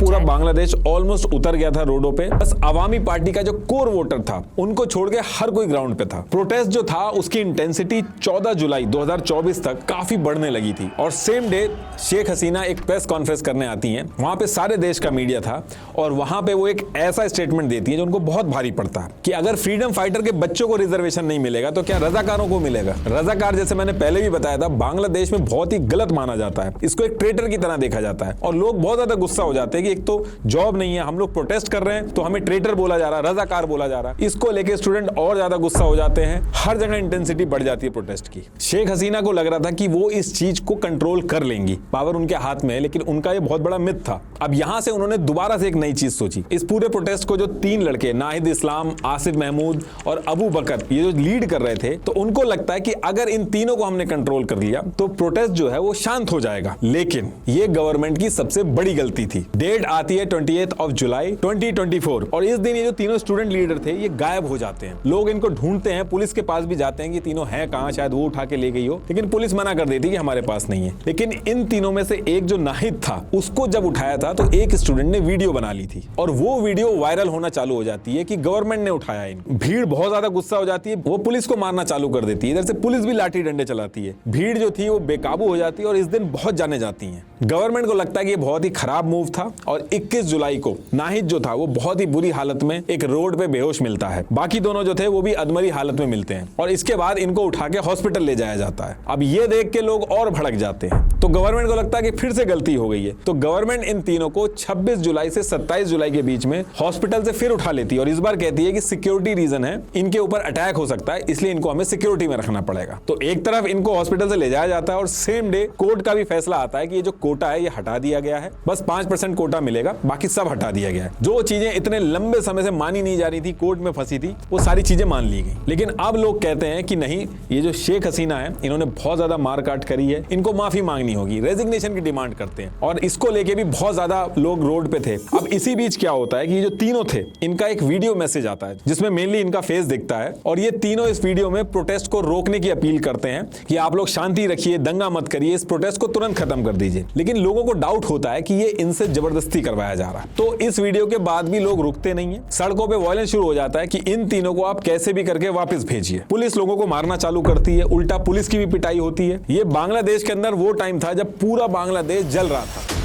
पूरा बांग्लादेश ऑलमोस्ट उतर गया था रोडों पे। बस अवामी पार्टी का जो कोर वोटर था उनको छोड़ के हर कोई ग्राउंड पे था। प्रोटेस्ट जो था उसकी इंटेंसिटी 14 जुलाई 2024 तक काफी बढ़ने लगी थी और सेम डे शेख हसीना एक प्रेस कॉन्फ्रेंस करने आती हैं। वहां पे सारे देश का मीडिया था और वहां पे वो एक ऐसा स्टेटमेंट देती है जो उनको बहुत भारी पड़ता है कि अगर फ्रीडम फाइटर के बच्चों को रिजर्वेशन नहीं मिलेगा तो क्या रजाकारों को मिलेगा। रजाकार जैसे मैंने पहले भी बताया था बांग्लादेश में बहुत ही गलत माना जाता है, इसको एक ट्रेटर की तरह देखा जाता है और लोग बहुत ज्यादा गुस्सा हो जाते हैं कि एक तो जॉब नहीं है, हम लोग प्रोटेस्ट कर रहे हैं तो हमें ट्रेटर बोला जा रहा है, रजाकार बोला जा रहा है। इसको लेके स्टूडेंट और ज्यादा गुस्सा हो जाते हैं, हर जगह इंटेंसिटी बढ़ जाती है प्रोटेस्ट की। शेख हसीना को लग रहा था कि वो इस चीज को कंट्रोल कर लेंगी, पावर उनके हाथ में है, लेकिन उनका ये बहुत बड़ा मिथ था। अब यहां से उन्होंने दोबारा से एक नई चीज सोची। इस पूरे प्रोटेस्ट को जो 3 लड़के नाहिद इस्लाम, आसिफ महमूद और अबू बकर ये जो लीड कर रहे थे, तो उनको लगता है कि अगर इन तीनों को हमने कंट्रोल कर लिया तो प्रोटेस्ट जो है वो शांत हो जाएगा। लेकिन ये गवर्नमेंट की सबसे बड़ी गलती थी। डेट आती है 28 जुलाई 2024 और इस दिन ये जो तीनों स्टूडेंट लीडर थे ये गायब हो जाते हैं। लोग इनको ढूंढते हैं, पुलिस के पास भी जाते हैं कि तीनों हैं कहां, शायद वो उठा के ले गई हो, लेकिन पुलिस मना कर देती कि हमारे पास नहीं है। लेकिन इन तीनों में से एक जो नाहिद था उसको जब उठाया था तो एक स्टूडेंट ने वीडियो बना ली थी और वो वीडियो वायरल होना चालू हो जाती है कि गवर्नमेंट ने उठाया इनको। भीड़ बहुत ज्यादा गुस्सा हो जाती है, वो पुलिस को मारना चालू कर देती है। इधर से पुलिस भी लाठी डंडे चलाती है। भीड़ जो थी वो बेकाबू हो जाती है और इस दिन बहुत जाने जाती हैं। गवर्नमेंट को लगता है कि ये बहुत ही खराब मूव था और 21 जुलाई को नाहिद जो था वो बहुत ही बुरी हालत में एक रोड पे बेहोश मिलता है। बाकी दोनों जो थे वो भी अधमरी हालत में मिलते हैं और इसके बाद इनको उठा के हॉस्पिटल ले जाया जाता है। अब ये देख के लोग और भड़क जाते हैं तो गवर्नमेंट को लगता है कि फिर से गलती हो गई है, तो गवर्नमेंट इन तीनों को 26 जुलाई से 27 जुलाई के बीच में हॉस्पिटल से फिर उठा लेती है और इस बार कहती है कि सिक्योरिटी रीजन है, इनके ऊपर अटैक हो सकता है, इसलिए इनको हमें सिक्योरिटी में रखना पड़ेगा। तो एक तरफ इनको हॉस्पिटल से ले जाया जाता है और सेम डे कोर्ट का भी फैसला आता है कि ये जो कोटा है ये हटा दिया गया है, बस 5% कोटा मिलेगा, बाकी सब हटा दिया गया है। जो चीजें इतने लंबे समय से मानी नहीं जा रही थी, कोर्ट में फंसी थी, वो सारी चीजें मान ली गई। लेकिन अब लोग कहते हैं कि नहीं, ये जो शेख हसीना है इन्होंने बहुत ज्यादा मारकाट करी है, इनको माफी मांगनी होगी, रेजिग्नेशन की डिमांड करते हैं और इसको लेके भी बहुत ज्यादा लोग रोड पे थे। अब इसी बीच क्या होता है कि ये जो तीनों थे इनका एक वीडियो मैसेज आता है जिसमें मेनली इनका फेस दिखता है और ये तीनों इस वीडियो में प्रोटेस्ट को रोकने की अपील करते हैं कि आप लोग शांति रखिए, दंगा मत करिए, इस प्रोटेस्ट को तुरंत खत्म कर दीजिए। लेकिन लोगों को डाउट होता है कि ये इनसे जबरदस्ती करवाया जा रहा है। तो इस वीडियो के बाद भी लोग रुकते नहीं है, सड़कों पे वायलेंस शुरू हो जाता है कि इन तीनों को आप कैसे भी करके वापस भेजिए। पुलिस लोगों को मारना चालू करती है, उल्टा पुलिस की भी पिटाई होती है। ये बांग्लादेश के अंदर वो टाइम था जब पूरा बांग्लादेश जल रहा था।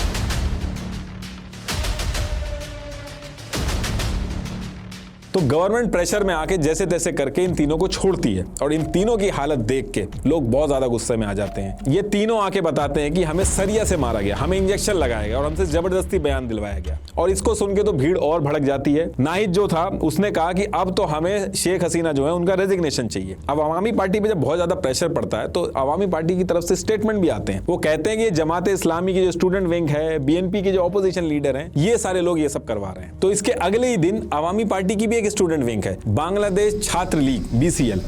तो गवर्नमेंट प्रेशर में आके जैसे तैसे करके इन तीनों को छोड़ती है और इन तीनों की हालत देख के लोग बहुत ज्यादा गुस्से में आ जाते हैं। ये तीनों आके बताते हैं कि हमें सरिया से मारा गया, हमें इंजेक्शन लगाया गया और हमसे जबरदस्ती बयान दिलवाया गया और इसको सुन के तो भीड़ और भड़क जाती है। नाहिद जो था उसने कहा कि अब तो हमें शेख हसीना जो है उनका रेजिग्नेशन चाहिए। अब अवामी पार्टी पे जब बहुत ज्यादा प्रेशर पड़ता है तो अवामी पार्टी की तरफ से स्टेटमेंट भी आते हैं। वो कहते हैं कि जमात इस्लामी की जो स्टूडेंट विंग है, बीएनपी के जो ऑपोजिशन लीडर हैं, ये सारे लोग ये सब करवा रहे हैं। तो इसके अगले ही दिन अवामी पार्टी की भी एक स्टूडेंट विंग है, बांग्लादेश छात्र लीग BCL,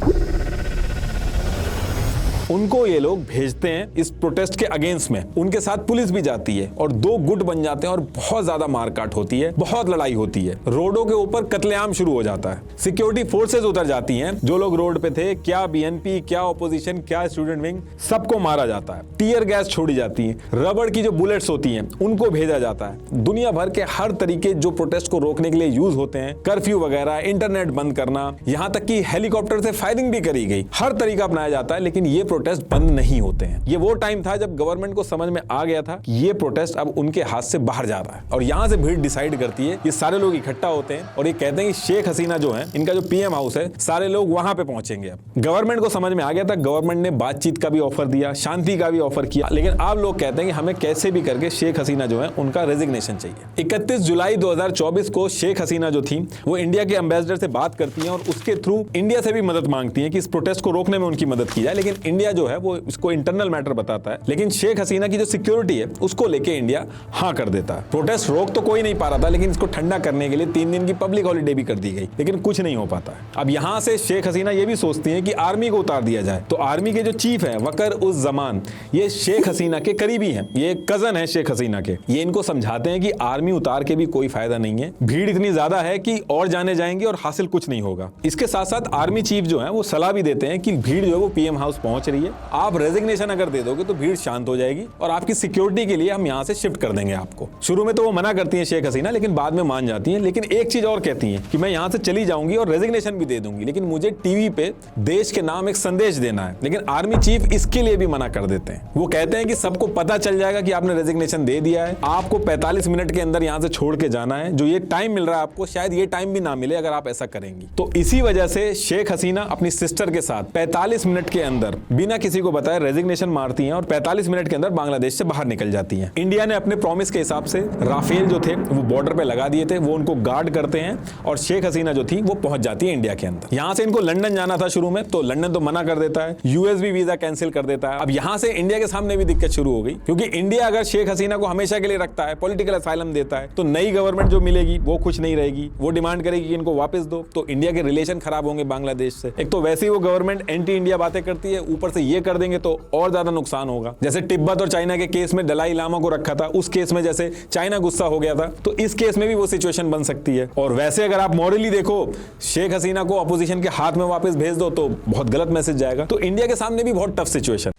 उनको ये लोग भेजते हैं इस प्रोटेस्ट के अगेंस्ट में। उनके साथ पुलिस भी जाती है और 2 गुट बन जाते हैं और बहुत ज्यादा मारकाट होती है, बहुत लड़ाई होती है। रोडों के ऊपर कत्लेआम शुरू हो जाता है, सिक्योरिटी फोर्सेज उतर जाती हैं। जो लोग रोड पे थे, क्या BNP, क्या ऑपोजिशन, क्या स्टूडेंट विंग, सबको मारा जाता है। टीयर गैस छोड़ी जाती है, रबड़ की जो बुलेट्स होती हैं उनको भेजा जाता है। दुनिया भर के हर तरीके जो प्रोटेस्ट को रोकने के लिए यूज होते हैं, कर्फ्यू वगैरह, इंटरनेट बंद करना, यहाँ तक कि हेलीकॉप्टर से फायरिंग भी करी गई, हर तरीका अपनाया जाता है। लेकिन ये प्रोटेस्ट बंद नहीं होते हैं। ये वो टाइम था जब गवर्नमेंट को समझ में आ गया था कि ये प्रोटेस्ट अब उनके हाथ से बाहर जा रहा है और यहां से भीड़ डिसाइड करती है। ये सारे लोग इकट्ठा होते हैं और ये कहते हैं कि शेख हसीना जो है, इनका जो PM हाउस है, सारे लोग वहां पे पहुंचेंगे। अब गवर्नमेंट को समझ में आ गया था, गवर्नमेंट ने बातचीत का भी ऑफर दिया, शांति का भी ऑफर किया, लेकिन अब लोग कहते हैं कि हमें कैसे भी करके शेख हसीना जो है उनका रेजिग्नेशन चाहिए। 31 जुलाई 2024 को शेख हसीना जो थी वो इंडिया के एम्बेसडर से बात करती है और उसके थ्रू इंडिया से भी मदद मांगती है कि इस प्रोटेस्ट को रोकने में उनकी मदद की जाए। लेकिन इंडिया जो है वो इसको इंटरनल मैटर बताता है, लेकिन शेख हसीना की जो सिक्योरिटी है उसको लेके इंडिया हाँ कर देता है। प्रोटेस्ट रोक तो कोई नहीं पा रहा था, लेकिन इसको ठंडा करने के लिए 3 दिन की पब्लिक हॉलीडे भी कर दी गई, लेकिन कुछ नहीं हो पाता है। अब यहां से शेख हसीना ये भी सोचती है कि आर्मी को उतार दिया जाए। तो आर्मी के जो चीफ है वकर उस जमान, ये शेख हसीना के करीबी हैं, ये कजन है शेख हसीना के। ये इनको समझाते हैं कि आर्मी उतार के भी कोई फायदा नहीं है, भीड़ इतनी ज्यादा है कि और जाने जाएंगे और हासिल कुछ नहीं होगा। इसके साथ साथ आर्मी चीफ जो है वो सलाह भी देते हैं कि भीड़ जो है वो PM हाउस पहुंच रही रही है। आप रेजिग्नेशन अगर दे दोगे तो भीड़ शांत हो जाएगी और आपकी सिक्योरिटी के लिए हम यहाँ से शिफ्ट कर देंगे आपको। शुरू में तो वो मना करती हैं शेख हसीना, लेकिन बाद में मान जाती हैं। लेकिन एक चीज और कहती हैं कि मैं यहाँ से चली जाऊंगी और रेजिग्नेशन भी दे दूंगी, लेकिन मुझे टीवी पे देश के नाम एक संदेश देना है। लेकिन आर्मी चीफ इसके लिए भी मना कर देते हैं। वो कहते हैं कि सबको पता चल जाएगा कि आपने रेजिग्नेशन दे दिया है, आपको 45 मिनट के अंदर यहाँ से छोड़ के जाना है। जो ये टाइम मिल रहा है आपको, शायद ये टाइम भी ना मिले अगर आप ऐसा करेंगी। तो इसी वजह से शेख हसीना अपनी सिस्टर के साथ 45 मिनट के अंदर बिना किसी को बताए रेजिग्नेशन मारती हैं और 45 मिनट के अंदर बांग्लादेश से बाहर निकल जाती हैं। इंडिया ने अपने प्रॉमिस के हिसाब से राफेल जो थे वो बॉर्डर पे लगा दिए थे, वो उनको गार्ड करते हैं और शेख हसीना जो थी वो पहुंच जाती है इंडिया के अंदर। यहां से इनको लंदन जाना था शुरू में, तो लंदन तो मना कर देता है, यूएस भी वीजा कैंसिल कर देता है। अब यहां से इंडिया के सामने भी दिक्कत शुरू हो गई, क्योंकि इंडिया अगर शेख हसीना को हमेशा के लिए रखता है, पॉलिटिकल असाइलम देता है, तो नई गवर्नमेंट जो मिलेगी वो खुश नहीं रहेगी, वो डिमांड करेगी कि इनको वापस दो, तो इंडिया के रिलेशन खराब होंगे बांग्लादेश से। एक तो वैसे ही वो गवर्नमेंट एंटी इंडिया बातें करती है, ऊपर से ये कर देंगे तो और ज्यादा नुकसान होगा। जैसे तिब्बत और चाइना के केस में दलाई लामा को रखा था, उस केस में जैसे चाइना गुस्सा हो गया था, तो इस केस में भी वो सिचुएशन बन सकती है। और वैसे अगर आप मॉरली देखो, शेख हसीना को अपोजिशन के हाथ में वापस भेज दो तो बहुत गलत मैसेज जाएगा। तो इंडिया के सामने भी बहुत टफ सिचुएशन।